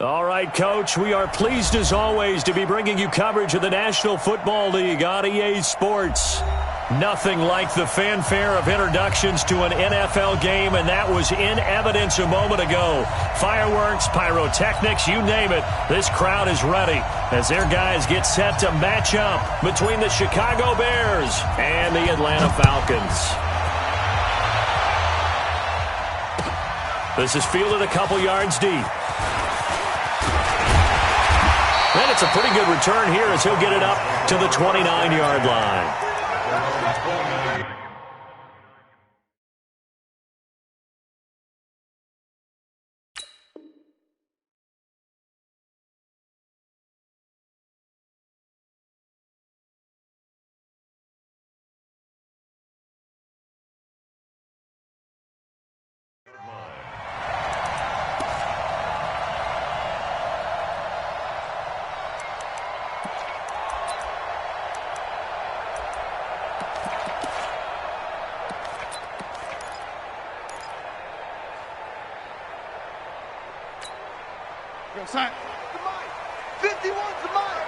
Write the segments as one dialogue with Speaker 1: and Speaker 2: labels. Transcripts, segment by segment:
Speaker 1: All right, Coach, we are pleased as always to be bringing you coverage of the National Football League on EA Sports. Nothing like the fanfare of introductions to an NFL game, and that was in evidence a moment ago. Fireworks, pyrotechnics, you name it. This crowd is ready as their guys get set to match up between the Chicago Bears and the Atlanta Falcons. This is fielded a couple yards deep. And it's a pretty good return here as he'll get it up to the 29-yard line.
Speaker 2: Sign. The mic. 51's the mic.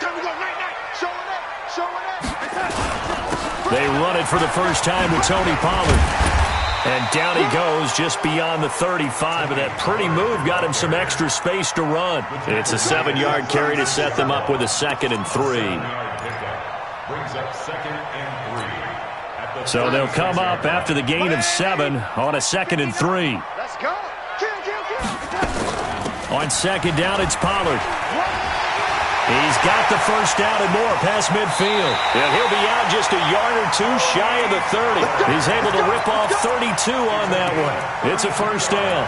Speaker 2: Time to go night-night. Showing up. Showing up.
Speaker 1: They run it for the first time with Tony Pollard. And down he goes just beyond the 35. And that pretty move got him some extra space to run. It's a 7-yard carry to set them up with a 2nd and 3.
Speaker 3: Brings up 2nd and 3.
Speaker 1: So they'll come up after the gain of 7 on a 2nd and 3.
Speaker 2: Let's go. Kill.
Speaker 1: On 2nd down, it's Pollard. He's got the first down and more past midfield. And he'll be out just a yard or two shy of the 30. He's able to rip off 32 on that one. It's a first down.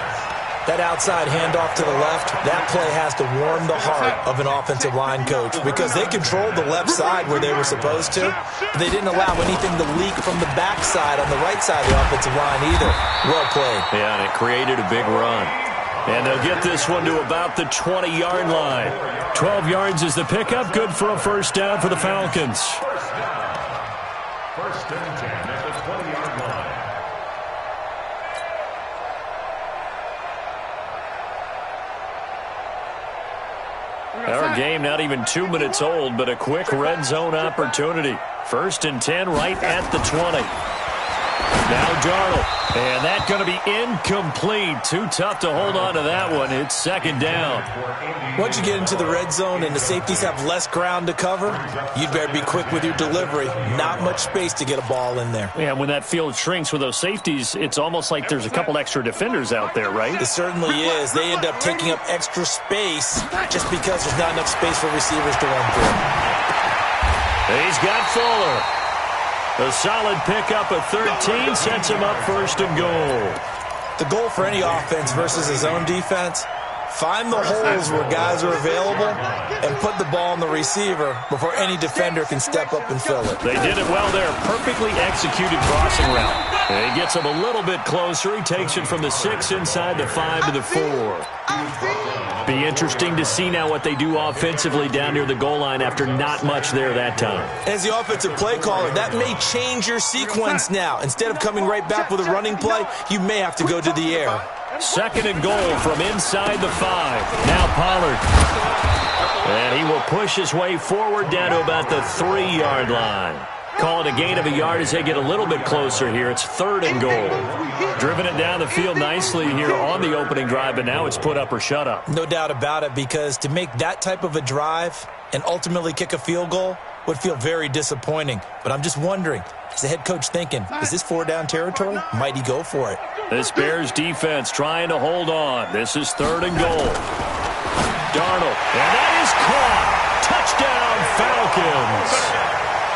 Speaker 4: That outside handoff to the left, that play has to warm the heart of an offensive line coach because they controlled the left side where they were supposed to. But they didn't allow anything to leak from the backside on the right side of the offensive line either. Well played.
Speaker 1: Yeah, and it created a big run. And they'll get this one to about the 20-yard line. 12 yards is the pickup. Good for a first down for the Falcons.
Speaker 3: First and 10 at the 20-yard line.
Speaker 1: Our game not even 2 minutes old, but a quick red zone opportunity. First and 10 right at the 20. Now Darnold. And that's going to be incomplete. Too tough to hold on to that one. It's 2nd down.
Speaker 4: Once you get into the red zone and the safeties have less ground to cover, you'd better be quick with your delivery. Not much space to get a ball in there.
Speaker 1: Yeah, when that field shrinks with those safeties, it's almost like there's a couple extra defenders out there, right?
Speaker 4: It certainly is. They end up taking up extra space just because there's not enough space for receivers to run through.
Speaker 1: He's got Fuller. A solid pickup of 13 sets him up 1st and goal.
Speaker 4: The goal for any offense versus his own defense, find the holes where guys are available and put the ball on the receiver before any defender can step up and fill it.
Speaker 1: They did it well there. Perfectly executed crossing route. He gets him a little bit closer. He takes it from the 6 inside the 5 to the 4. Be interesting to see now what they do offensively down near the goal line after not much there that time.
Speaker 4: As the offensive play caller, that may change your sequence now. Instead of coming right back with a running play, you may have to go to the air.
Speaker 1: 2nd and goal from inside the 5. Now Pollard. And he will push his way forward down to about the 3-yard line. Call it a gain of a yard as they get a little bit closer here. It's 3rd and goal. Driven it down the field nicely here on the opening drive, but now it's put up or shut up.
Speaker 4: No doubt about it, because to make that type of a drive and ultimately kick a field goal would feel very disappointing. But I'm just wondering, is the head coach thinking, is this 4-down territory? Might he go for it?
Speaker 1: This Bears defense trying to hold on. This is 3rd and goal. Darnold, and that is caught. Touchdown, Falcons.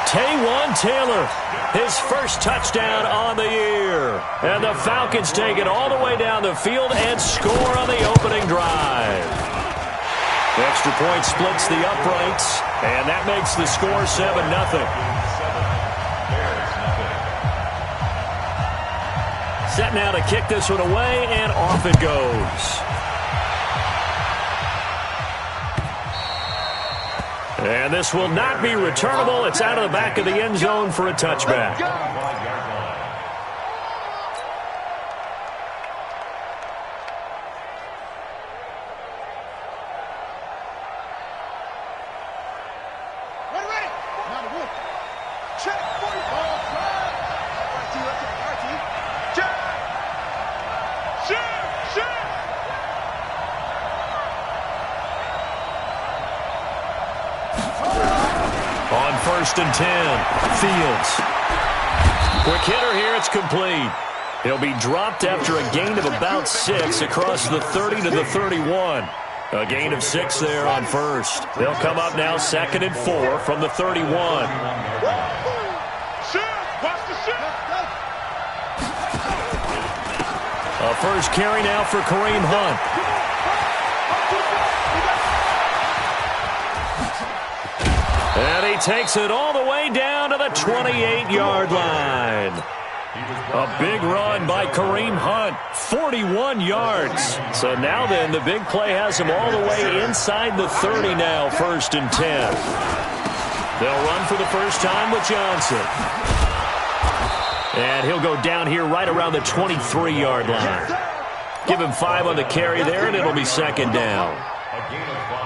Speaker 1: Taywan Taylor, his first touchdown on the year. And the Falcons take it all the way down the field and score on the opening drive. The extra point splits the uprights, and that makes the score 7-0. Set now to kick this one away, and off it goes. And this will not be returnable. It's out of the back of the end zone for a touchback. first and 10. Fields. Quick hitter here. It's complete. He'll be dropped after a gain of about 6 across the 30 to the 31. A gain of 6 there on first. They'll come up now 2nd and 4 from the 31. A first carry now for Kareem Hunt. And he takes it all the way down to the 28-yard line. A big run by Kareem Hunt, 41 yards. So now then, the big play has him all the way inside the 30 now, 1st and 10. They'll run for the first time with Johnson. And he'll go down here right around the 23-yard line. Give him 5 on the carry there, and it'll be 2nd down.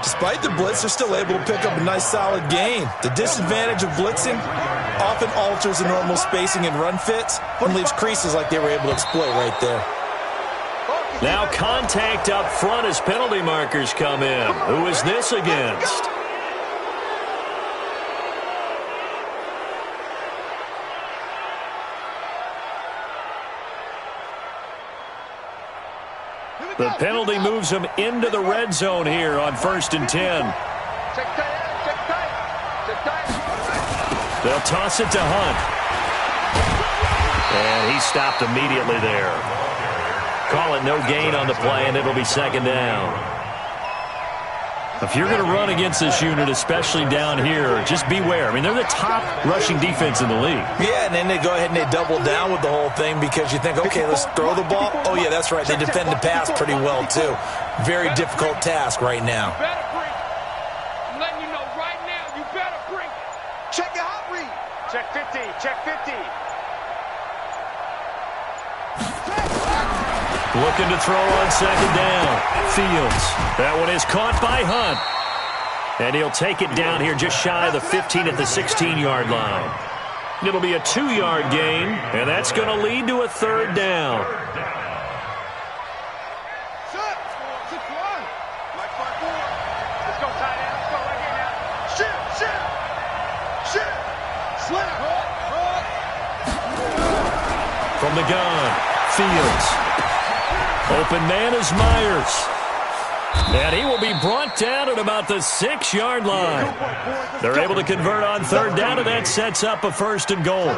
Speaker 4: Despite the blitz, they're still able to pick up a nice, solid gain. The disadvantage of blitzing often alters the normal spacing and run fits and leaves creases like they were able to exploit right there.
Speaker 1: Now contact up front as penalty markers come in. Who is this against? The penalty moves him into the red zone here on 1st and 10. They'll toss it to Hunt. And he stopped immediately there. Call it no gain on the play, and it'll be 2nd down. If you're going to run against this unit, especially down here, just beware. I mean, they're the top rushing defense in the league.
Speaker 4: Yeah, and then they go ahead and they double down with the whole thing because you think, okay, let's throw the ball. Oh, yeah, that's right. They defend the pass pretty well, too. Very difficult task right now.
Speaker 2: I'm letting you know right now, you better bring it. Check your hot read. Check 50. Check 50.
Speaker 1: Looking to throw on 2nd down. Fields. That one is caught by Hunt. And he'll take it down here just shy of the 15 at the 16-yard line. It'll be a 2-yard gain, and that's going to lead to a 3rd down.
Speaker 2: Let's go, tight end. Let's go right here now. Shit. Slap.
Speaker 1: From the gun, Fields. Open man is Myers. And he will be brought down at about the 6-yard line. They're able to convert on 3rd down, and that sets up a 1st and goal.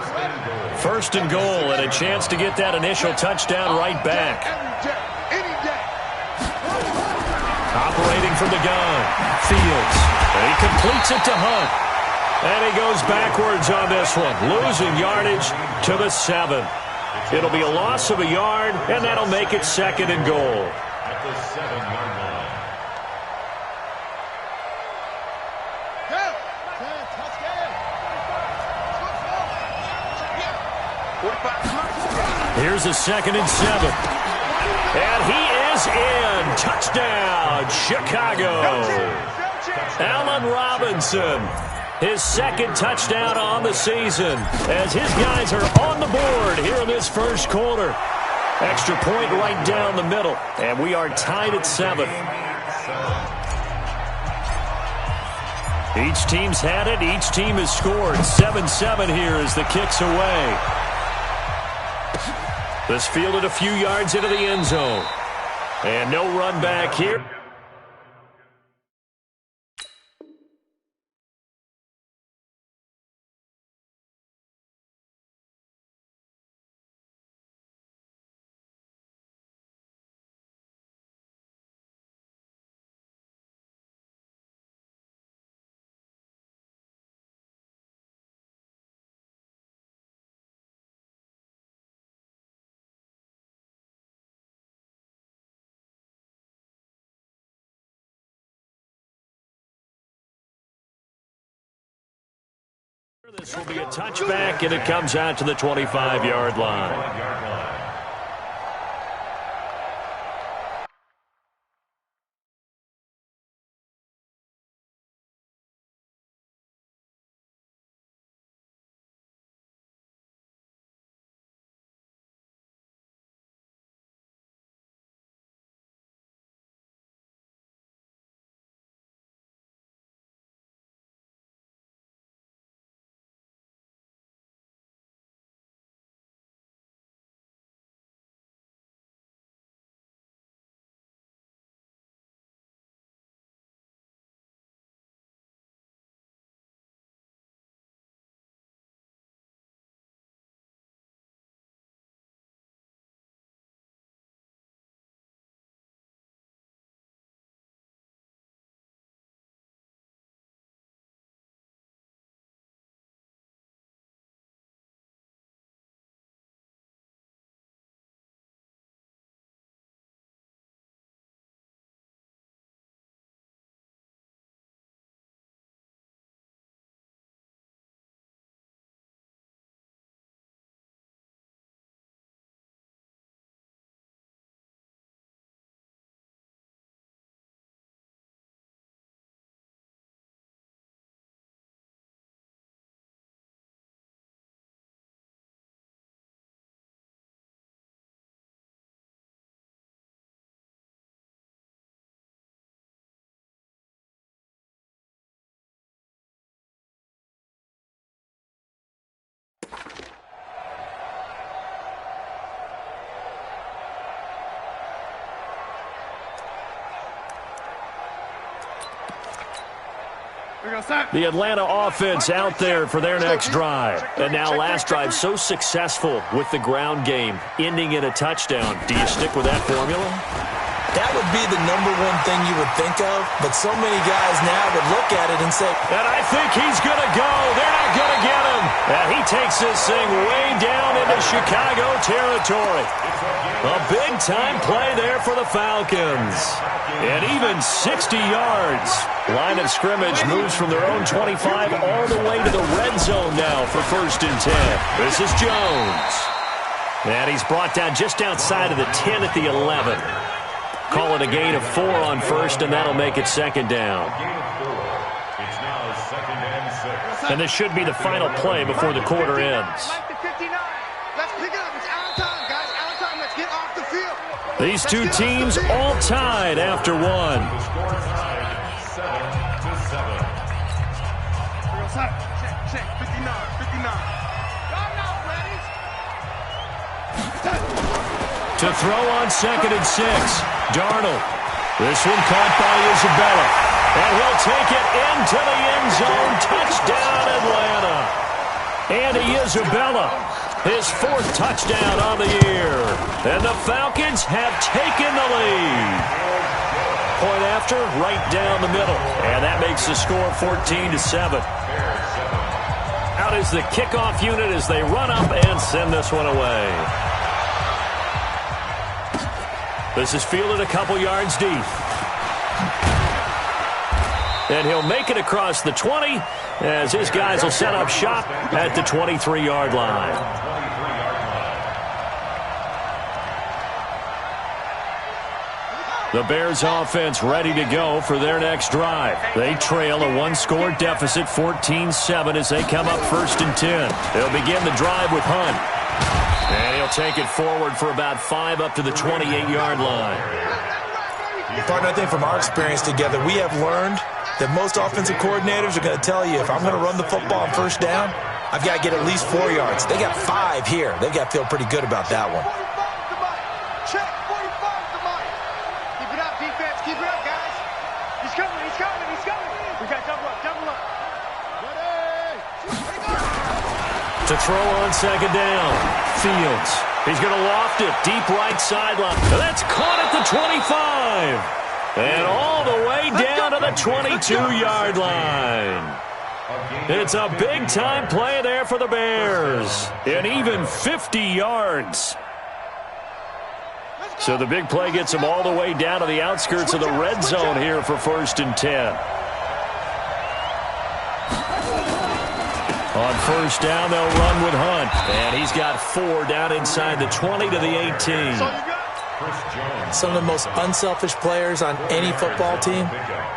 Speaker 1: 1st and goal, and a chance to get that initial touchdown right back. Operating from the gun, Fields. And he completes it to Hunt. And he goes backwards on this one, losing yardage to the 7. It'll be a loss of a yard, and that'll make it 2nd and goal.
Speaker 3: At the 7-yard line.
Speaker 1: Here's a 2nd and 7. And he is in. Touchdown, Chicago. Allen Robinson. His 2nd touchdown on the season as his guys are on the board here in this 1st quarter. Extra point right down the middle, and we are tied at 7. Each team's had it. Each team has scored. 7-7 here as the kick's away. This fielded a few yards into the end zone. And no run back here. This will be a touchback, and it comes out to the 25-yard line. The Atlanta offense out there for their next drive. And now last drive so successful with the ground game, ending in a touchdown. Do you stick with that formula?
Speaker 4: That would be the number one thing you would think of, but so many guys now would look at it and say,
Speaker 1: and I think he's going to go. They're not going to get him. And he takes this thing way down into Chicago territory. A big-time play there for the Falcons. And even 60 yards. Line of scrimmage moves from their own 25 all the way to the red zone now for 1st and 10. This is Jones. And he's brought down just outside of the 10 at the 11. Call it a gain of 4 on 1st, and that'll make it 2nd down.
Speaker 3: It's now 2nd and 6.
Speaker 1: And this should be the final play before the quarter ends.
Speaker 2: Let's pick it up. It's out of time, guys. Out of time. Let's get off the field.
Speaker 1: These two teams all tied after one.
Speaker 3: The score tied 7-7.
Speaker 2: Check. 59. Y'all know, ready?
Speaker 1: To throw on 2nd and 6. Darnold. This one caught by Isabella. And he'll take it into the end zone. Touchdown, Atlanta. Andy Isabella, his 4th touchdown on the year. And the Falcons have taken the lead. Point after, right down the middle. And that makes the score 14-7. Out is the kickoff unit as they run up and send this one away. This is fielded a couple yards deep. And he'll make it across the 20 as his guys will set up shop at the 23-yard line. The Bears offense ready to go for their next drive. They trail a 1-score deficit, 14-7, as they come up 1st and 10. They'll begin the drive with Hunt. And he'll take it forward for about 5 up to the 28-yard line.
Speaker 4: Partner, I think from our experience together, we have learned that most offensive coordinators are going to tell you, if I'm going to run the football on 1st down, I've got to get at least 4 yards. They got 5 here. They've got to feel pretty good about that one.
Speaker 2: Check. 45 to Mike. Keep it up, defense. Keep it up, guys. He's coming. We got double up. Ready.
Speaker 1: To throw on 2nd down. Fields. He's going to loft it. Deep right sideline. That's caught at the 25. And all the way down to the 22-yard line. It's a big-time play there for the Bears. And even 50 yards. So the big play gets them all the way down to the outskirts of the red zone here for 1st and 10. On 1st down, they'll run with Hunt. And he's got 4 down inside the 20 to the 18.
Speaker 4: Some of the most unselfish players on any football team,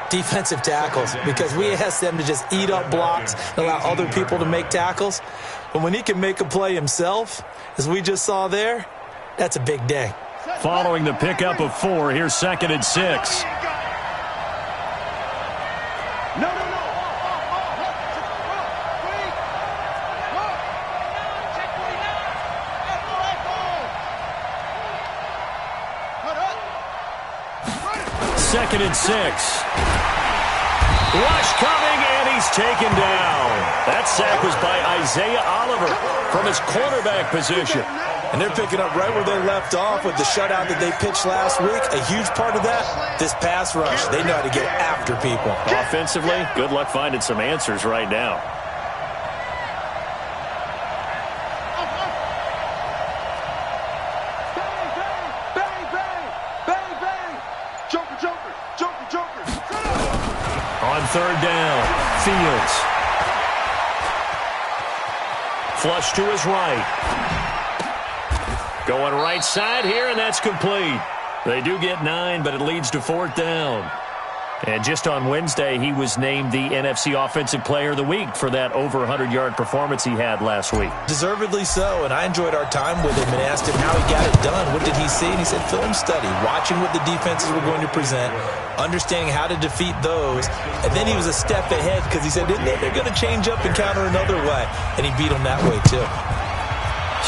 Speaker 4: defensive tackles, because we ask them to just eat up blocks and allow other people to make tackles. But when he can make a play himself, as we just saw there, that's a big day.
Speaker 1: Following the pickup of 4, here's 2nd and 6. Second and 6. Rush coming, and he's taken down. That sack was by Isaiah Oliver from his quarterback position.
Speaker 4: And they're picking up right where they left off with the shutout that they pitched last week. A huge part of that, this pass rush. They know how to get after people.
Speaker 1: Offensively, good luck finding some answers right now. On 3rd down, Fields. Flush to his right. Going right side here, and that's complete. They do get 9, but it leads to 4th down. And just on Wednesday, he was named the NFC Offensive Player of the Week for that over 100-yard performance he had last week.
Speaker 4: Deservedly so, and I enjoyed our time with him and asked him how he got it done. What did he see? And he said film study, watching what the defenses were going to present, understanding how to defeat those, and then he was a step ahead because he said they're going to change up and counter another way, and he beat them that way too.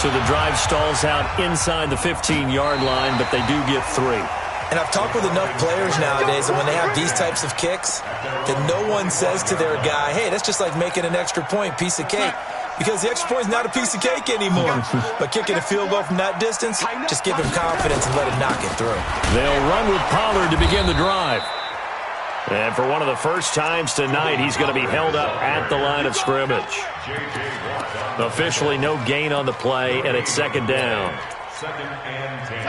Speaker 1: So the drive stalls out inside the 15-yard line, but they do get 3.
Speaker 4: And I've talked with enough players nowadays, and when they have these types of kicks, that no one says to their guy, hey, that's just like making an extra point, piece of cake. Because the extra point is not a piece of cake anymore. But kicking a field goal from that distance, just give him confidence and let him knock it through.
Speaker 1: They'll run with Pollard to begin the drive. And for one of the first times tonight, he's going to be held up at the line of scrimmage. Officially no gain on the play, and it's second down.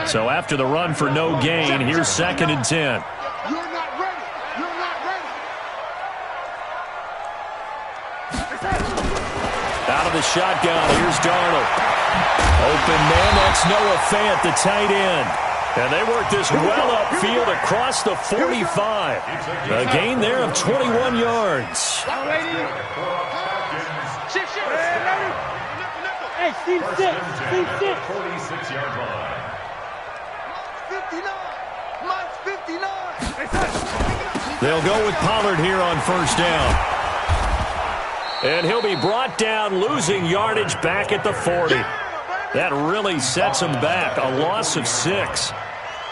Speaker 1: So after the run for no gain, here's 2nd and 10.
Speaker 2: You're not ready. You're not ready.
Speaker 1: Out of the shotgun, here's Darnold. Open man, that's Noah Fant, the tight end. And they work this well upfield across the 45. A gain there of 21 yards.
Speaker 2: Hey, Steve, sit. Steve, sit.
Speaker 3: 46-yard line.
Speaker 2: 59. Mine's 59.
Speaker 1: They'll go with Pollard here on first down. And he'll be brought down, losing yardage back at the 40. That really sets him back. A loss of 6.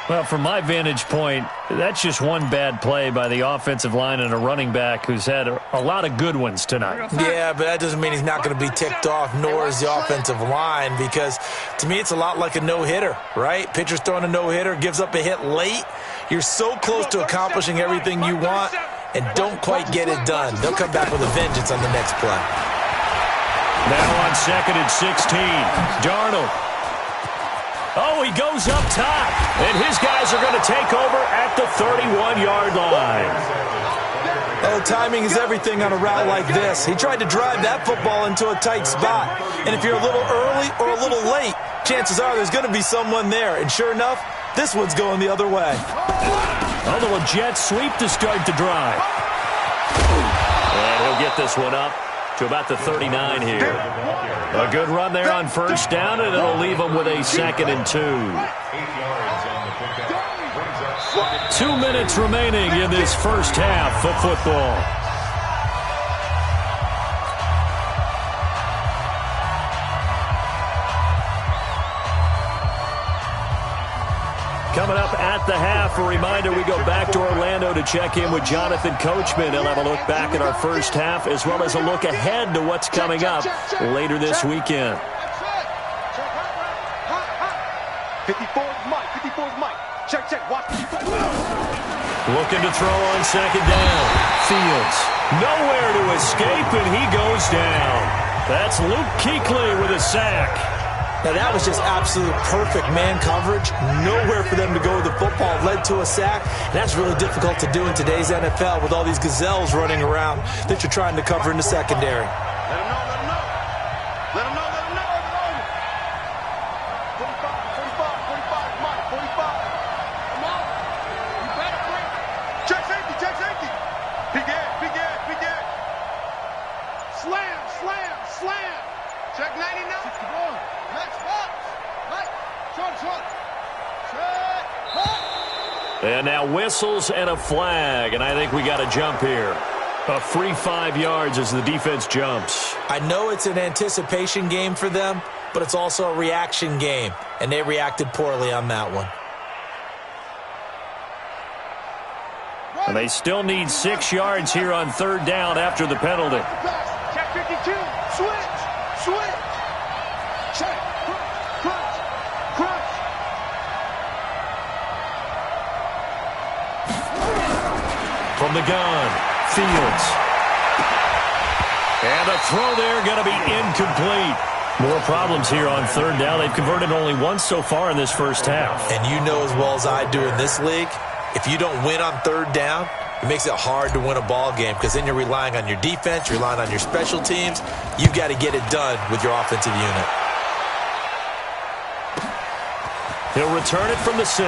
Speaker 1: Well, from my vantage point, that's just one bad play by the offensive line and a running back who's had a lot of good ones tonight.
Speaker 4: Yeah, but that doesn't mean he's not going to be ticked off, nor is the offensive line, because to me it's a lot like a no-hitter, right? Pitcher's throwing a no-hitter, gives up a hit late. You're so close to accomplishing everything you want and don't quite get it done. They'll come back with a vengeance on the next play.
Speaker 1: Now on 2nd and 16, Darnold. Oh, he goes up top, and his guys are going to take over at the 31-yard line.
Speaker 4: Oh, timing is everything on a route like this. He tried to drive that football into a tight spot, and if you're a little early or a little late, chances are there's going to be someone there, and sure enough, this one's going the other way.
Speaker 1: A little jet sweep to start the drive. And he'll get this one up to about the 39 here. A good run there on first down, and it'll leave them with a 2nd and 2. 2 minutes remaining in this first half of football. Coming up at the half, a reminder, we go back to Orlando to check in with Jonathan Coachman. He'll have a look back at our first half as well as a look ahead to what's coming up later this weekend.
Speaker 2: 54's Mike. 54's Mike. Check. Watch.
Speaker 1: Looking to throw on second down. Fields. Nowhere to escape, and he goes down. That's Luke Kuechly with a sack.
Speaker 4: Now, that was just absolute perfect man coverage. Nowhere for them to go with the football. Led to a sack. And that's really difficult to do in today's NFL with all these gazelles running around that you're trying to cover in the secondary.
Speaker 2: Let him know. 45, Mike. 45. Come on. You better break. Check safety. Big Ed. Slam. Check 99. 61. Max Fox. Mike. Short. Check.
Speaker 1: And now whistles and a flag, and I think we got a jump here. A free 5 yards as the defense jumps.
Speaker 4: I know it's an anticipation game for them, but it's also a reaction game, and they reacted poorly on that one.
Speaker 1: And they still need 6 yards here on third down after the penalty.
Speaker 2: Check 52. Switch. Check. Crunch.
Speaker 1: From the gun, Fields. And a throw there going to be incomplete. More problems here on third down. They've converted only once so far in this first half.
Speaker 4: And you know as well as I do in this league, if you don't win on third down, it makes it hard to win a ball game because then you're relying on your defense, you're relying on your special teams. You've got to get it done with your offensive unit.
Speaker 1: He'll return it from the 6.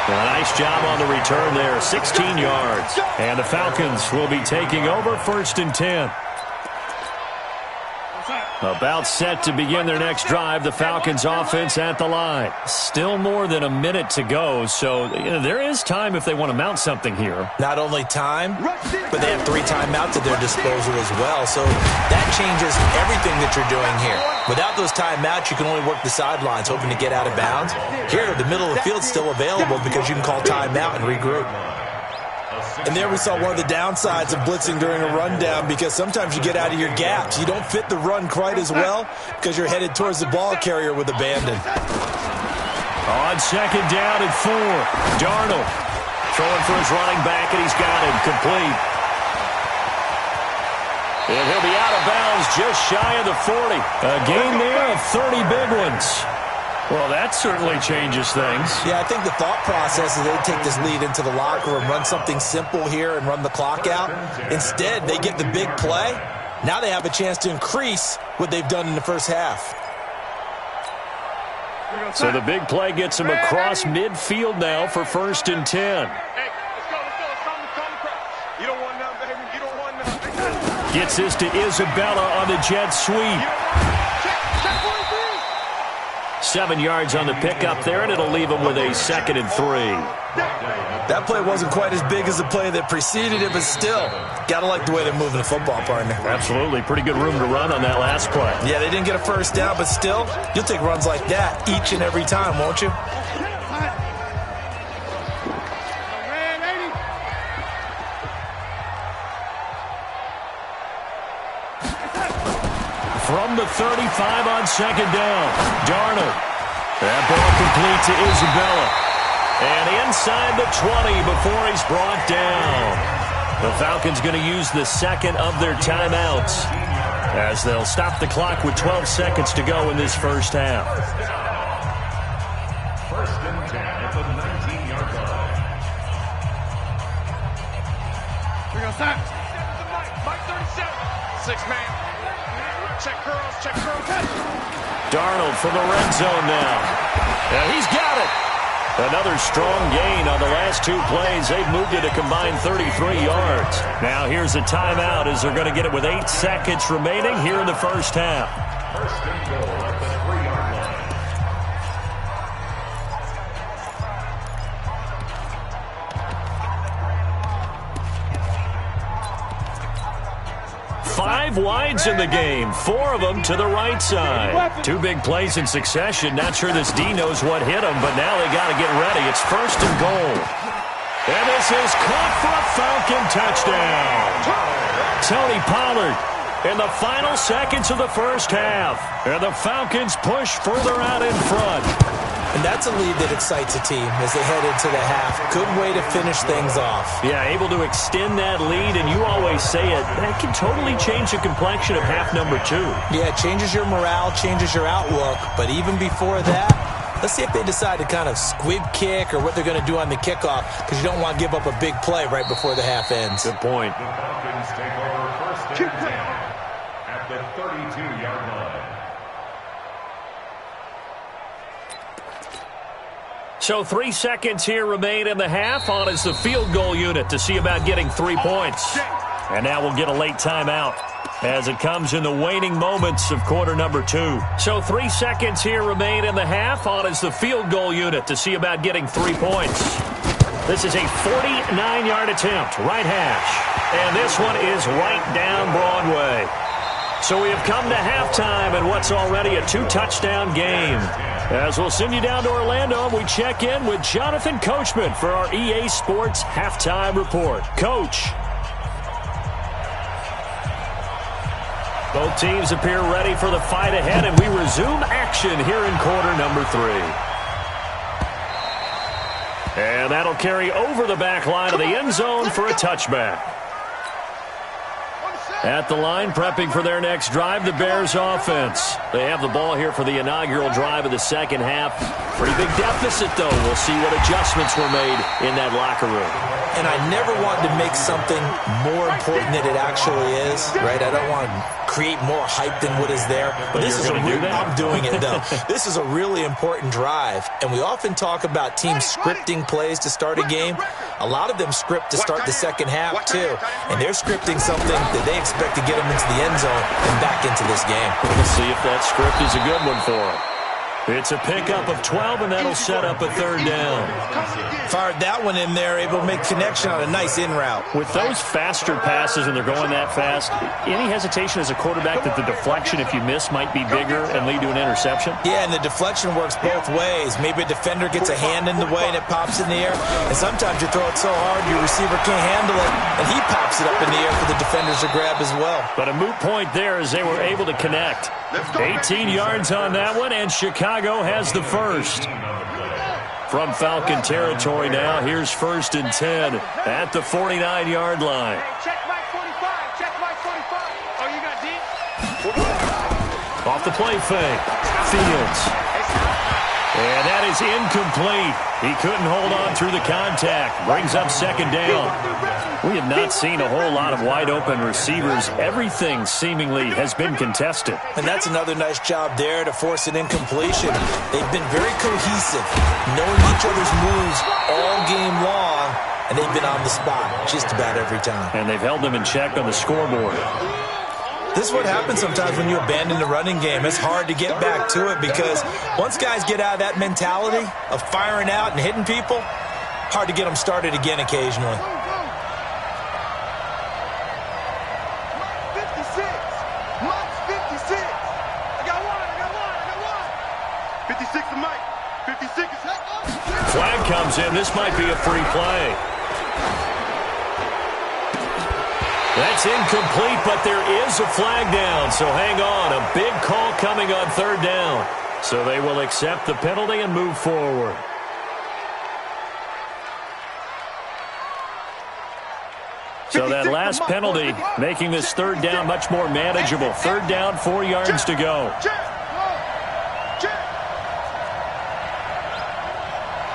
Speaker 1: A nice job on the return there, 16 yards. And the Falcons will be taking over 1st and 10. About set to begin their next drive, the Falcons offense at the line. Still more than a minute to go, so there is time if they want to mount something here.
Speaker 4: Not only time, but they have 3 timeouts at their disposal as well, so that changes everything that you're doing here. Without those timeouts, you can only work the sidelines, hoping to get out of bounds. Here, the middle of the field's still available because you can call timeout and regroup.
Speaker 5: And there we saw one of the downsides of blitzing during a rundown, because sometimes you get out of your gaps. You don't fit the run quite as well because you're headed towards the ball carrier with abandon.
Speaker 1: On second down and 4, Darnold throwing for his running back, and he's got him complete. And he'll be out of bounds just shy of the 40. A gain there of 30 big ones. Well, that certainly changes things.
Speaker 4: Yeah, I think the thought process is they take this lead into the locker room, run something simple here and run the clock out. Instead, they get the big play. Now they have a chance to increase what they've done in the first half.
Speaker 1: So the big play gets him across midfield now for 1st and 10.
Speaker 2: Hey, let's go. Let's call the press. You don't want none, baby. You don't want none.
Speaker 1: Gets this to Isabella on the jet sweep.
Speaker 2: Check 43.
Speaker 1: 7 yards on the pickup there, and it'll leave him with a 2nd and 3.
Speaker 5: That play wasn't quite as big as the play that preceded it, but still, gotta like the way they're moving the football, partner.
Speaker 1: Absolutely. Pretty good room to run on that last play.
Speaker 5: Yeah, they didn't get a first down, but still, you'll take runs like that each and every time, won't you?
Speaker 1: From the 35 on second down, Darnold. That ball complete to Isabella. And inside the 20 before he's brought down. The Falcons going to use the 2nd of their timeouts as they'll stop the clock with 12 seconds to go in this first half.
Speaker 3: 1st and 10 at the 19-yard line.
Speaker 2: We're going to stop. Mike 37. 6-man. Check curls.
Speaker 1: Darnold for the red zone now. And he's got it. Another strong gain on the last 2 plays. They've moved it a combined 33 yards. Now here's a timeout as they're going to get it with 8 seconds remaining here in the first half.
Speaker 3: 1st and goal at the 3-yard line.
Speaker 1: 5 wides in the game, 4 of them to the right side. 2 big plays in succession. Not sure this D knows what hit him, but now they got to get ready. It's 1st and goal. And this is caught for a Falcon touchdown. Tony Pollard in the final seconds of the first half. And the Falcons push further out in front.
Speaker 4: And that's a lead that excites a team as they head into the half. Good way to finish things off.
Speaker 1: Yeah, able to extend that lead, and you always say it, that can totally change the complexion of half number 2.
Speaker 4: Yeah, it changes your morale, changes your outlook. But even before that, let's see if they decide to kind of squib kick or what they're going to do on the kickoff, because you don't want to give up a big play right before the half ends.
Speaker 1: Good point.
Speaker 3: The Falcons take over 1st and 10 at the 32-yard line.
Speaker 1: So 3 seconds here remain in the half. On is the field goal unit to see about getting 3 points. And now we'll get a late timeout as it comes in the waning moments of quarter number 2. So 3 seconds here remain in the half. On is the field goal unit to see about getting 3 points. This is a 49-yard attempt, right hash. And this one is right down Broadway. So we have come to halftime in what's already a 2-touchdown game. As we'll send you down to Orlando, we check in with Jonathan Coachman for our EA Sports Halftime Report. Coach. Both teams appear ready for the fight ahead, and we resume action here in quarter number 3. And that'll carry over the back line of the end zone for a touchback. At the line, prepping for their next drive, the Bears offense. They have the ball here for the inaugural drive of the second half. Pretty big deficit, though. We'll see what adjustments were made in that locker room.
Speaker 4: And I never wanted to make something more important than it actually is, right? I don't want to create more hype than what is there. But this is I'm doing it, though. This is a really important drive. And we often talk about teams scripting plays to start a game. A lot of them script to start the second half, too. And they're scripting something that they expect expect to get them into the end zone and back into this game.
Speaker 1: We'll see if that script is a good one for them. It's a pickup of 12, and that'll set up a third down.
Speaker 4: Fired that one in there, able to make connection on a nice in route.
Speaker 1: With those faster passes and they're going that fast, any hesitation as a quarterback that the deflection, if you miss, might be bigger and lead to an interception?
Speaker 4: Yeah, and the deflection works both ways. Maybe a defender gets a hand in the way and it pops in the air, and sometimes you throw it so hard your receiver can't handle it, and he pops it up in the air for the defenders to grab as well.
Speaker 1: But a moot point there as they were able to connect. 18 yards on that one, and Chicago has the first. From Falcon territory now, here's 1st and 10 at the 49-yard line.
Speaker 2: Check Mike 45. Check Mike 45. Oh, you got deep?
Speaker 1: Off the play fake. Fields. And that is incomplete. He couldn't hold on through the contact. Brings up 2nd down. We have not seen a whole lot of wide-open receivers. Everything seemingly has been contested.
Speaker 4: And that's another nice job there to force an incompletion. They've been very cohesive, knowing each other's moves all game long, and they've been on the spot just about every time.
Speaker 1: And they've held them in check on the scoreboard.
Speaker 4: This is what happens sometimes when you abandon the running game. It's hard to get back to it because once guys get out of that mentality of firing out and hitting people, hard to get them started again occasionally.
Speaker 2: 56. Mike's 56. I got one. 56 to Mike. 56 is
Speaker 1: Flag comes in. This might be a free play. That's incomplete, but there is a flag down, so hang on. A big call coming on 3rd down. So they will accept the penalty and move forward. So that last penalty making this 3rd down much more manageable. 3rd down, 4 yards to go.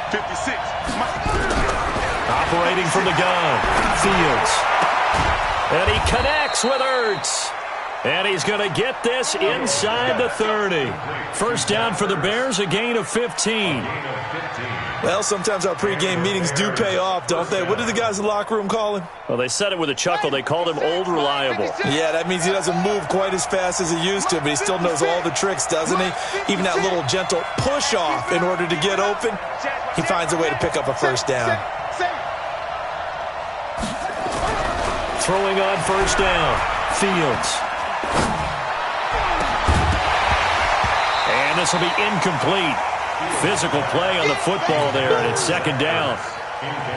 Speaker 2: 56.
Speaker 1: Operating from the gun, Fields. And he connects with Ertz. And he's going to get this inside the 30. 1st down for the Bears, a gain of 15.
Speaker 4: Well, sometimes our pregame meetings do pay off, don't they? What did the guys in the locker room call him?
Speaker 1: Well, they said it with a chuckle. They called him Old Reliable.
Speaker 4: Yeah, that means he doesn't move quite as fast as he used to, but he still knows all the tricks, doesn't he? Even that little gentle push-off in order to get open, he finds a way to pick up a 1st down.
Speaker 1: Throwing on 1st down, Fields. And this will be incomplete. Physical play on the football there, and it's 2nd down.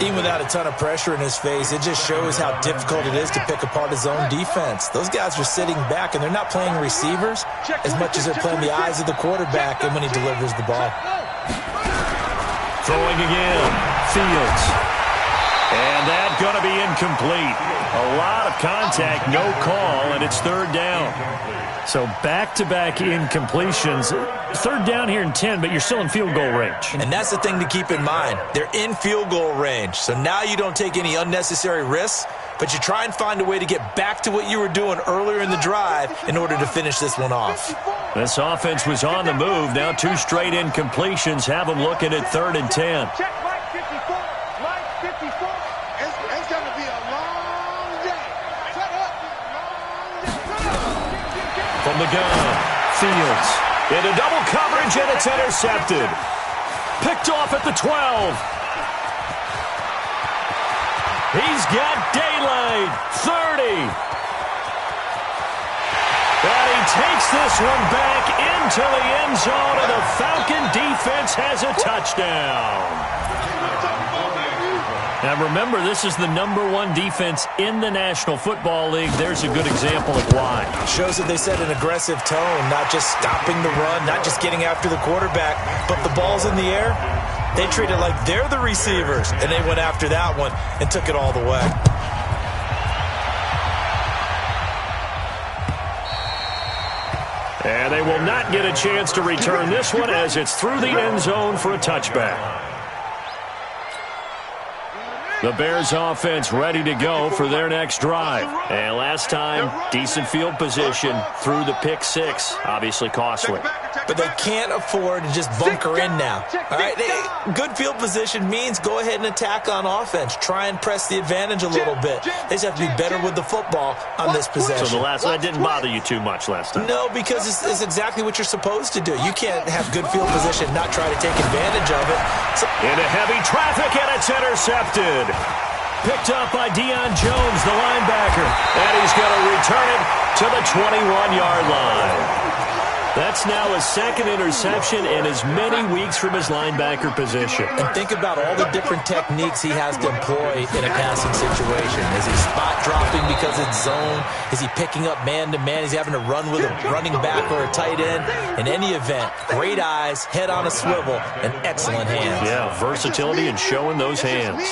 Speaker 4: Even without a ton of pressure in his face, it just shows how difficult it is to pick apart his own defense. Those guys are sitting back, and they're not playing receivers as much as they're playing the eyes of the quarterback and when he delivers the ball.
Speaker 1: Throwing again, Fields. And that's going to be incomplete. A lot of contact, no call, and it's 3rd down. So back-to-back incompletions. 3rd down here in 10, but you're still in field goal range.
Speaker 4: And that's the thing to keep in mind. They're in field goal range. So now you don't take any unnecessary risks, but you try and find a way to get back to what you were doing earlier in the drive in order to finish this one off.
Speaker 1: This offense was on the move. Now 2 straight incompletions have them looking at 3rd and 10.
Speaker 2: Check Mike 54. Mike 54. It's going to be a long day. Shut up.
Speaker 1: From the gun, Fields. Into double coverage, and it's intercepted. Picked off at the 12. He's got daylight. 30. And he takes this one back into the end zone, and the Falcon defense has a touchdown. Now remember, this is the #1 defense in the National Football League. There's a good example of why.
Speaker 4: Shows that they set an aggressive tone, not just stopping the run, not just getting after the quarterback, but the ball's in the air. They treat it like they're the receivers, and they went after that one and took it all the way.
Speaker 1: And they will not get a chance to return this one as it's through the end zone for a touchback. The Bears offense ready to go for their next drive. And last time, decent field position through the pick 6, obviously costly.
Speaker 4: but they can't afford to just bunker in now. All right, good field position means go ahead and attack on offense. Try and press the advantage a little bit. They just have to be better with the football on this possession.
Speaker 1: So the last one didn't bother you too much last time?
Speaker 4: No, because it's exactly what you're supposed to do. You can't have good field position and not try to take advantage of it.
Speaker 1: Into heavy traffic, and it's intercepted. Picked up by Deion Jones, the linebacker. And he's going to return it to the 21-yard line. That's now his second interception in as many weeks from his linebacker position.
Speaker 4: And think about all the different techniques he has to employ in a passing situation. Is he spot dropping because it's zone? Is he picking up man-to-man? Is he having to run with a running back or a tight end? In any event, great eyes, head on a swivel, and excellent hands.
Speaker 1: Yeah, versatility and showing those hands.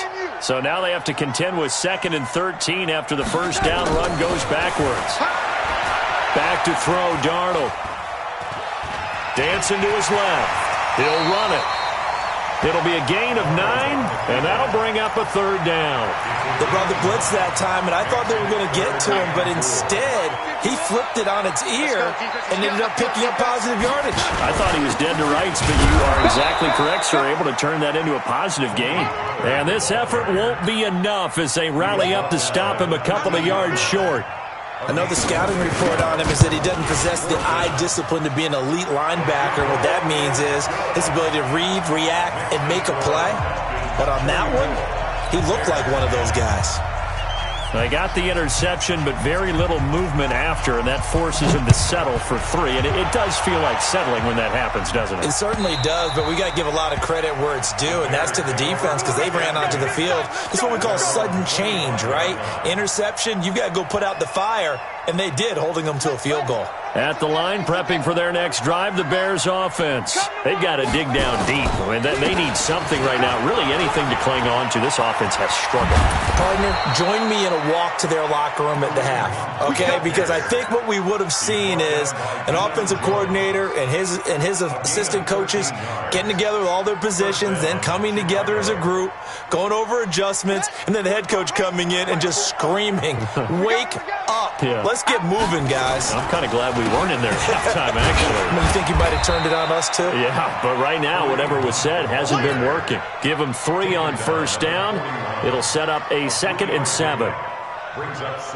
Speaker 1: So now they have to contend with 2nd and 13 after the first down run goes backwards. Back to throw, Darnold. Dancing to his left. He'll run it. It'll be a gain of 9, and that'll bring up a 3rd down.
Speaker 4: They brought the blitz that time, and I thought they were going to get to him, but instead, he flipped it on its ear and ended up picking up positive yardage.
Speaker 1: I thought he was dead to rights, but you are exactly correct, sir. Able to turn that into a positive gain. And this effort won't be enough as they rally up to stop him a couple of yards short.
Speaker 4: I know the scouting report on him is that he doesn't possess the eye discipline to be an elite linebacker. What that means is his ability to read, react, and make a play. But on that one, he looked like one of those guys.
Speaker 1: They got the interception, but very little movement after, and that forces him to settle for 3. And it does feel like settling when that happens, doesn't it?
Speaker 4: It certainly does, but we got to give a lot of credit where it's due, and that's to the defense because they ran onto the field. It's what we call sudden change, right? Interception, you've got to go put out the fire, and they did, holding them to a field goal.
Speaker 1: At the line, prepping for their next drive, the Bears offense. They've got to dig down deep. I mean, they need something right now, really anything to cling on to. This offense has struggled.
Speaker 4: Partner, join me in a walk to their locker room at the half, okay? Because I think what we would have seen is an offensive coordinator and his assistant coaches getting together with all their positions, then coming together as a group, going over adjustments, and then the head coach coming in and just screaming, wake up.
Speaker 1: Yeah.
Speaker 4: Let's get moving, guys.
Speaker 1: I'm kind of glad we weren't in there at halftime, actually.
Speaker 4: You think you might have turned it on us, too?
Speaker 1: Yeah, but right now, whatever was said hasn't been working. Give them 3 on first down. It'll set up a 2nd and 7.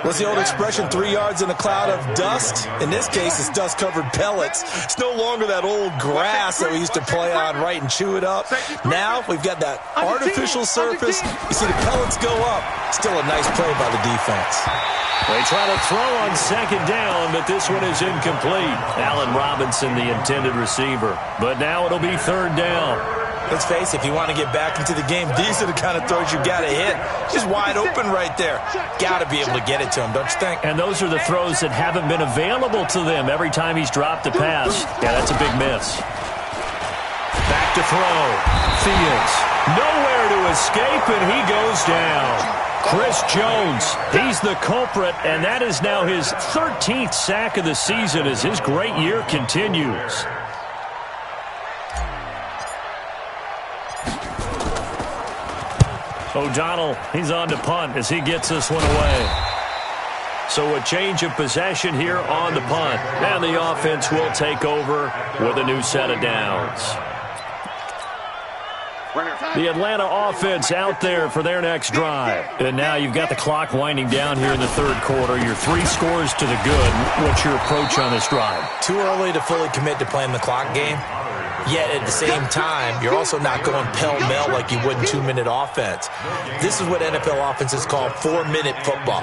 Speaker 4: What's the old expression, 3 yards in a cloud of dust? In this case, it's dust-covered pellets. It's no longer that old grass that we used to play on, right, and chew it up. Now, we've got that artificial surface. You see the pellets go up. Still a nice play by the defense.
Speaker 1: They try to throw on 2nd down, but this one is incomplete. Allen Robinson, the intended receiver. But now it'll be 3rd down.
Speaker 4: Let's face it, if you want to get back into the game, these are the kind of throws you got to hit. Just wide open right there. Got to be able to get it to him, don't you think?
Speaker 1: And those are the throws that haven't been available to them every time he's dropped a pass. Yeah, that's a big miss. Back to throw. Fields. Nowhere to escape, and he goes down. Chris Jones, he's the culprit, and that is now his 13th sack of the season as his great year continues. O'Donnell, he's on to punt as he gets this one away. So a change of possession here on the punt. And the offense will take over with a new set of downs. The Atlanta offense out there for their next drive. And now you've got the clock winding down here in the 3rd quarter. You're 3 scores to the good. What's your approach on this drive?
Speaker 4: Too early to fully commit to playing the clock game. Yet at the same time, you're also not going pell-mell like you would in 2-minute offense. This is what NFL offenses call 4-minute football.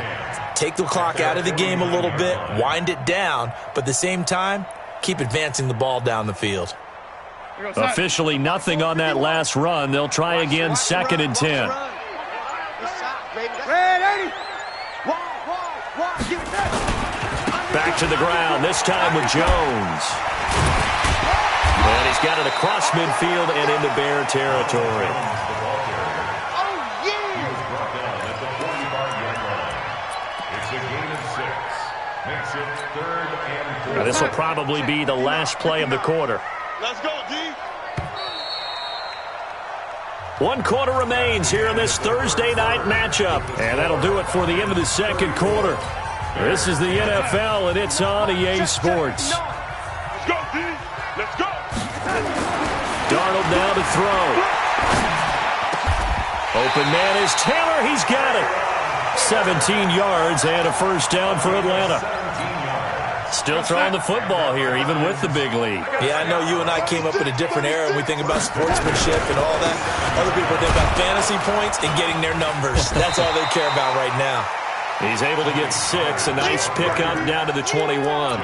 Speaker 4: Take the clock out of the game a little bit, wind it down, but at the same time, keep advancing the ball down the field.
Speaker 1: Officially nothing on that last run. They'll try again, 2nd and 10. Back to the ground, this time with Jones. And he's got it across midfield and into Bear territory. Now, this will probably be the last play of the quarter.
Speaker 2: Let's go, D.
Speaker 1: 1 quarter remains here in this Thursday night matchup. And that'll do it for the end of the 2nd quarter. This is the NFL, and it's on EA Sports.
Speaker 2: Let's go, D. Let's
Speaker 1: Darnold now to throw. Open man is Taylor. He's got it. 17 yards and a first down for Atlanta. Still throwing the football here, even with the big lead.
Speaker 5: Yeah, I know you and I came up in a different era and we think about sportsmanship and all that. Other people think about fantasy points and getting their numbers. That's all they care about right now.
Speaker 1: He's able to get 6. A nice pickup down to the 21.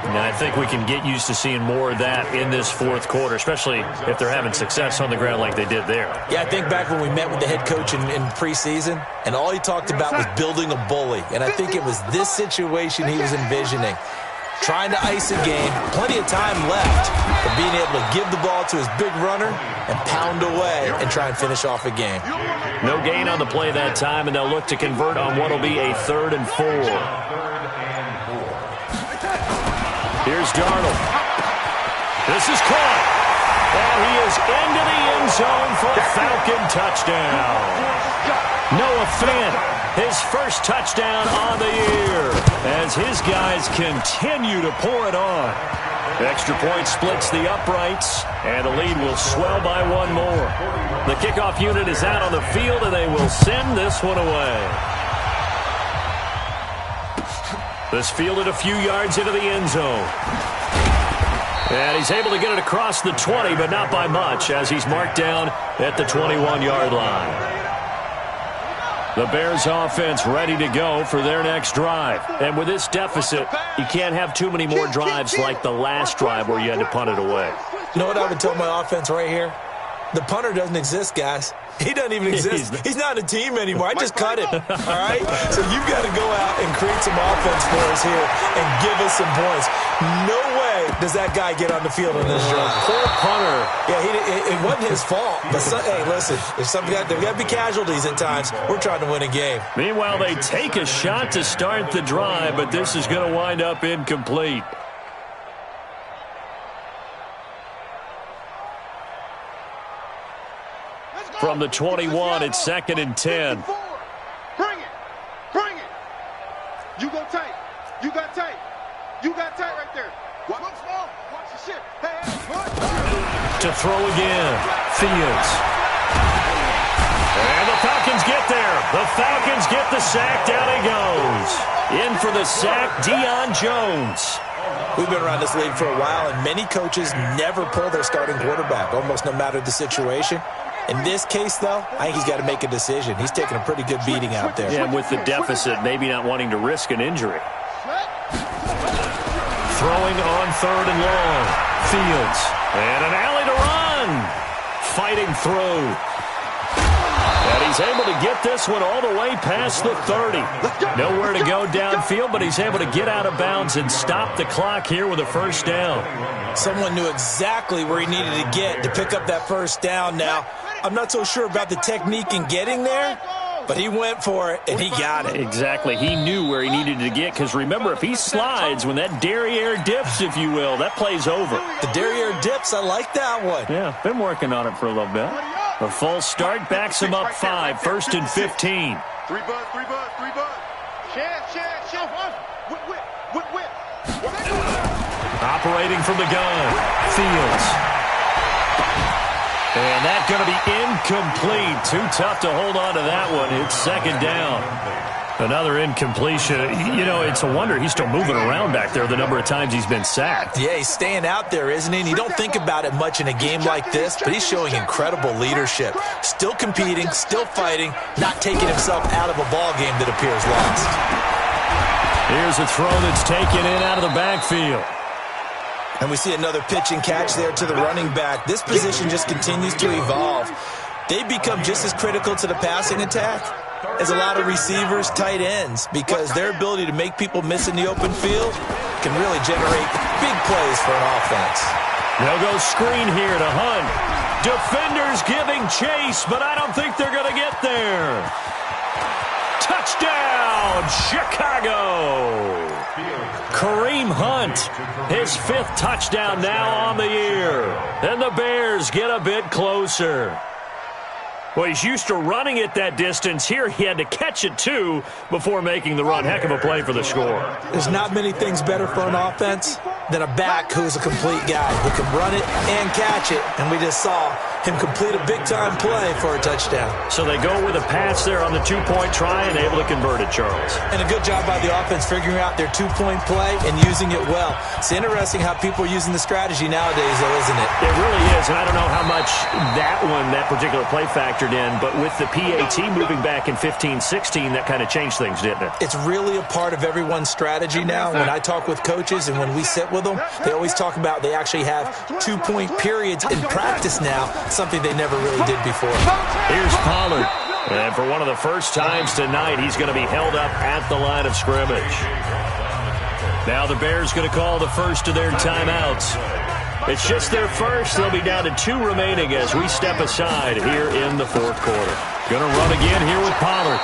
Speaker 1: Now, I think we can get used to seeing more of that in this fourth quarter, especially if they're having success on the ground like they did there.
Speaker 5: Yeah, I think back when we met with the head coach in preseason, and all he talked about was building a bully. And I think it was this situation he was envisioning. Trying to ice a game, plenty of time left, but being able to give the ball to his big runner and pound away and try and finish off a game.
Speaker 1: No gain on the play that time, and they'll look to convert on what will be a 3rd and 4. Here's Darnold. This is caught. And he is into the end zone for a Falcon touchdown. Noah Fant, his first touchdown on the year, as his guys continue to pour it on. Extra point splits the uprights, and the lead will swell by 1 more. The kickoff unit is out on the field, and they will send this one away. This fielded a few yards into the end zone. And he's able to get it across the 20, but not by much, as he's marked down at the 21-yard line. The Bears offense ready to go for their next drive. And with this deficit, you can't have too many more drives like the last drive where you had to punt it away.
Speaker 5: You know what I would tell my offense right here? The punter doesn't exist, guys. He doesn't even exist. He's not a team anymore. I just cut him, all right? So you've got to go out and create some offense for us here and give us some points. No way does that guy get on the field in this drive.
Speaker 1: Poor punter.
Speaker 5: Yeah, it wasn't his fault. But, hey, listen, there's got to be casualties at times. We're trying to win a game.
Speaker 1: Meanwhile, they take a shot to start the drive, but this is going to wind up incomplete. From the 21, it's 2nd and 10.
Speaker 2: Bring it. Bring it. You go tight. You got tight. You got tight right there. Watch the shit. Hey,
Speaker 1: to throw again. Fields. And the Falcons get there. The Falcons get the sack. Down he goes. In for the sack, Deion Jones.
Speaker 5: We've been around this league for a while, and many coaches never pull their starting quarterback, almost no matter the situation. In this case, though, I think he's got to make a decision. He's taking a pretty good beating out there.
Speaker 1: Yeah, with the deficit, maybe not wanting to risk an injury. Throwing on 3rd and long. Fields. And an alley to run. Fighting through. And he's able to get this one all the way past the 30. Nowhere to go downfield, but he's able to get out of bounds and stop the clock here with a first down.
Speaker 5: Someone knew exactly where he needed to get to pick up that first down now. I'm not so sure about the technique in getting there, but he went for it, and he got it.
Speaker 1: Exactly. He knew where he needed to get, because remember, if he slides, when that derriere dips, if you will, that play's over.
Speaker 5: The derriere dips, I like that one.
Speaker 1: Yeah, been working on it for a little bit. A false start backs him up 5, 1st and 15.
Speaker 2: 3 bud. Chance. Whip.
Speaker 1: Operating from the gun. Fields. And that's going to be incomplete. Too tough to hold on to that one. It's 2nd down. Another incompletion. You know, it's a wonder he's still moving around back there the number of times he's been sacked.
Speaker 5: Yeah, he's staying out there, isn't he? And you don't think about it much in a game like this, but he's showing incredible leadership. Still competing, still fighting, not taking himself out of a ball game that appears lost.
Speaker 1: Here's a throw that's taken in out of the backfield.
Speaker 5: And we see another pitch and catch there to the running back. This position just continues to evolve. They become just as critical to the passing attack as a lot of receivers, tight ends, because their ability to make people miss in the open field can really generate big plays for an offense.
Speaker 1: They'll go screen here to Hunt. Defenders giving chase, but I don't think they're going to get there. Touchdown, Chicago! Kareem Hunt, his 5th touchdown now on the year. And the Bears get a bit closer. Well, he's used to running it that distance. Here he had to catch it, too, before making the run. Heck of a play for the score.
Speaker 5: There's not many things better for an offense
Speaker 4: than a back who's a complete guy who can run it and catch it. And we just saw him complete a big-time play for a touchdown.
Speaker 1: So they go with a pass there on the two-point try and able to convert it, Charles.
Speaker 4: And a good job by the offense figuring out their two-point play and using it well. It's interesting how people are using the strategy nowadays, though, isn't it?
Speaker 1: It really is, and I don't know how much that particular play factored in, but with the PAT moving back in 15-16, that kind of changed things, didn't it?
Speaker 4: It's really a part of everyone's strategy now. When I talk with coaches and when we sit with them, they always talk about they actually have two-point periods in practice now, something they never really did before.
Speaker 1: Here's Pollard. And for one of the first times tonight, he's going to be held up at the line of scrimmage. Now the Bears going to call the first of their timeouts. It's just their first. They'll be down to 2 remaining as we step aside here in the fourth quarter. Going to run again here with Pollard.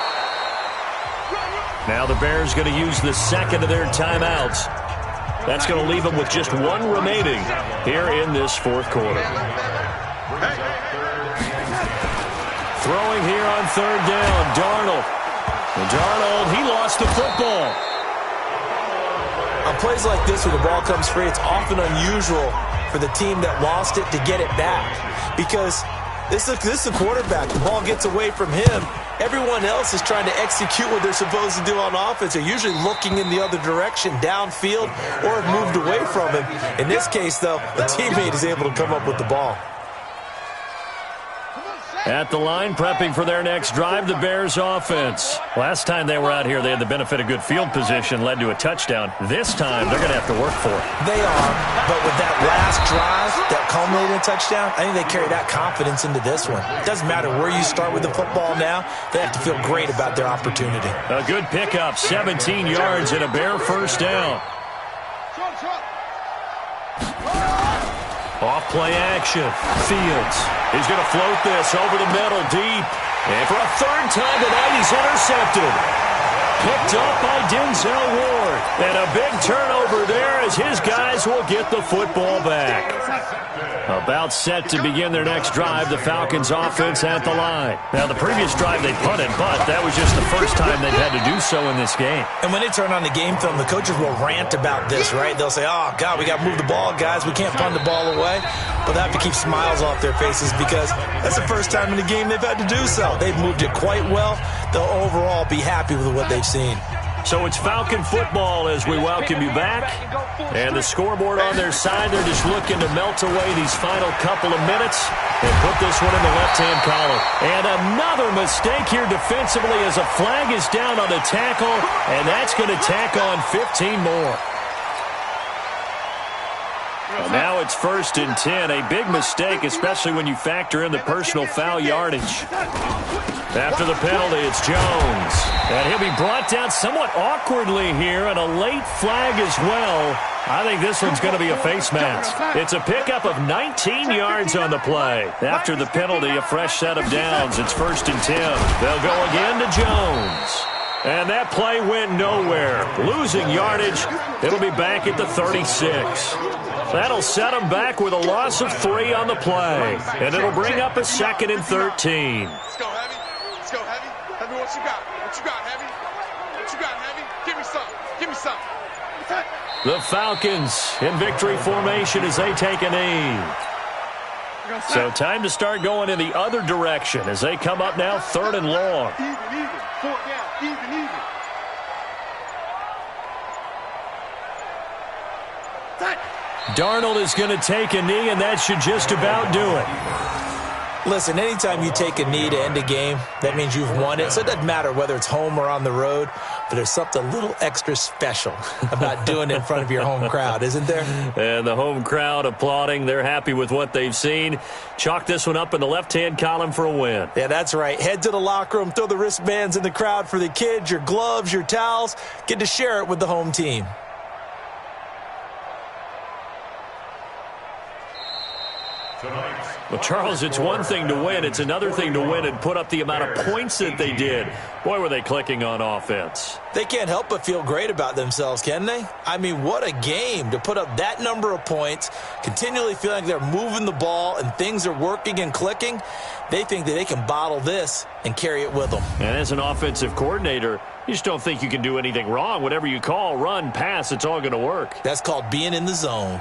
Speaker 1: Now the Bears going to use the second of their timeouts. That's going to leave them with just 1 remaining here in this fourth quarter. Throwing here on third down, Darnold. And Darnold, he lost the football.
Speaker 4: On plays like this where the ball comes free, it's often unusual for the team that lost it to get it back. Because this is a quarterback. The ball gets away from him. Everyone else is trying to execute what they're supposed to do on offense. They're usually looking in the other direction, downfield, or have moved away from him. In this case, though, the teammate is able to come up with the ball.
Speaker 1: At the line, prepping for their next drive, the Bears offense. Last time they were out here, they had the benefit of good field position, led to a touchdown. This time, they're going to have to work for it.
Speaker 4: They are, but with that last drive that culminated in a touchdown, I think they carry that confidence into this one. It doesn't matter where you start with the football now. They have to feel great about their opportunity.
Speaker 1: A good pickup, 17 yards and a Bear first down. Off play action. Fields. He's going to float this over the middle deep. And for a third time tonight, he's intercepted. Picked up by Denzel Ward. And a big turnover there as his guys will get the football back. About set to begin their next drive, the Falcons offense at the line. Now, the previous drive they punted, but that was just the first time they've had to do so in this game.
Speaker 4: And when they turn on the game film, the coaches will rant about this, right? They'll say, oh, God, we got to move the ball, guys. We can't punt the ball away. But they have to keep smiles off their faces because that's the first time in the game they've had to do so. They've moved it quite well. They'll overall be happy with what they've seen.
Speaker 1: So it's Falcon football as we welcome you back. And the scoreboard on their side, they're just looking to melt away these final couple of minutes and put this one in the left-hand column. And another mistake here defensively as a flag is down on the tackle, and that's going to tack on 15 more. And now it's 1st and 10. A big mistake, especially when you factor in the personal foul yardage. After the penalty, it's Jones. And he'll be brought down somewhat awkwardly here, and a late flag as well. I think this one's going to be a face mask. It's a pickup of 19 yards on the play. After the penalty, a fresh set of downs. It's 1st and 10. They'll go again to Jones. And that play went nowhere. Losing yardage. It'll be back at the 36. That'll set them back with a loss of 3 on the play. And it'll bring up a 2nd and 13.
Speaker 2: Let's go, Heavy. Let's go, Heavy. Heavy, what you got? What you got, Heavy? What you got, Heavy? Give me some. Give me some.
Speaker 1: The Falcons in victory formation as they take a knee. So time to start going in the other direction as they come up now 3rd and long.
Speaker 2: Even. 4th down. Even.
Speaker 1: Darnold is going to take a knee, and that should just about do it.
Speaker 4: Listen, anytime you take a knee to end a game, that means you've won it. So it doesn't matter whether it's home or on the road, but there's something a little extra special about doing it in front of your home crowd, isn't there?
Speaker 1: And the home crowd applauding. They're happy with what they've seen. Chalk this one up in the left-hand column for a win.
Speaker 4: Yeah, that's right. Head to the locker room, throw the wristbands in the crowd for the kids, your gloves, your towels. Get to share it with the home team.
Speaker 1: Well, Charles, it's one thing to win. It's another thing to win and put up the amount of points that they did. Boy, were they clicking on offense.
Speaker 4: They can't help but feel great about themselves, can they? I mean, what a game to put up that number of points, continually feeling like they're moving the ball and things are working and clicking. They think that they can bottle this and carry it with them.
Speaker 1: And as an offensive coordinator, You just don't think you can do anything wrong. Whatever you call, run, pass, it's all going to work.
Speaker 4: That's called being in the zone.